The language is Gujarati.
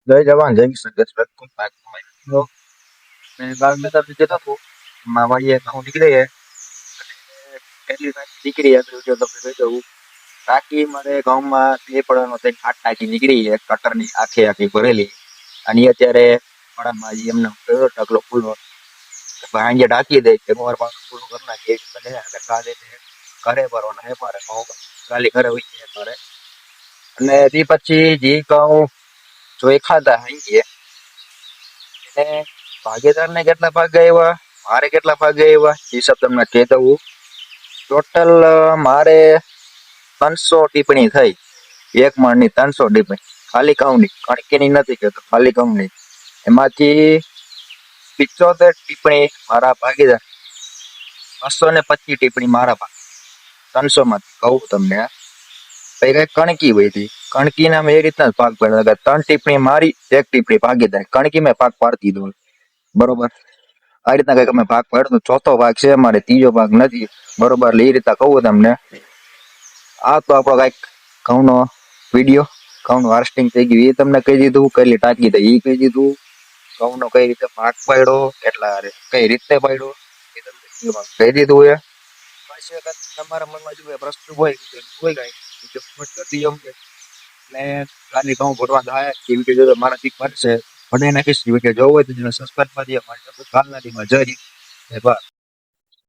જય જવાન જય કિસાન જય શ્રી રામ. મેં બાર બેઠા તો જતો હતો મારી એક હું નીકળી હે કેટલી દીકરી હતી જો તમને કહી દઉં ટાંકી મારે ગામમાં બે પડવાનો થઈ આઠ ટાંકી નીકળી છે કટરની આખી આખી ભરેલી અને ઈ અત્યારે પડામાં ઈ એમને કયો ઢગલો ફૂલનો ભાંગે ઢાંકી દે કે મોર પાછું પૂરું કરી નાખે એ રીતે એટલે કાલે ઘરે ભરવાના હે મારે કાલે ઘરે હોય છે ઘરે અને તે પછી જે ઘઉં જોઈ ખાધા હાંજે એને ભાગીદાર ને કેટલા ભાગ આવ્યા મારે કેટલા ભાગ આવ્યા હિસાબ તમને કહી દઉં ટોટલ મારે 300 ટિપ્પણી થઈ એક મણની 300 ટિપ્પણી ખાલી ઘઉંની કણકીની નથી કહેતો ખાલી ઘઉંની એમાંથી 75 ટિપ્પણી મારા ભાગીદાર 225 ટિપ્પણી મારા ભાગ 300 માંથી કહું તમને પછી કઈ કણકી વહી હતી કણકીના મેં એ રીતના જ ભાગ પાડ્યા 3 ટિપ્પણી મારી એક ટિપ્પણી ભાગીદાર કણકી મેં ભાગ પાડતી દઉં બરોબર આ રીતના કઈક અમે ભાગ પાડ્યો ચોથો ભાગ છે અમારે ત્રીજો ભાગ નથી બરોબર એટલે એ રીતના કહું તમને આ તો આપણો કઈક ઘઉંનો વિડીયો ઘઉંનું હાર્વેસ્ટિંગ થઈ ગયું એ તમને કહી દીધું કેટલી ટાંકી થઈ એ કહી દીધું ઘઉંનો કઈ રીતે ભાગ પાડ્યો કેટલા કઈ રીતે પાડ્યો એ તમને કહી દીધું એ પાછી વખત તમારા મનમાં જો પ્રશ્ન હોય કઈ ને કાલે ઘઉં ભરવા થાય એ વિડીયો જો મારાથી બનશે ભણી નાખીશ વિડીયો જોવો હોય તો સબસ્ક્રાઈબ કરી દો મારી કાલના દીમાં જરી બસ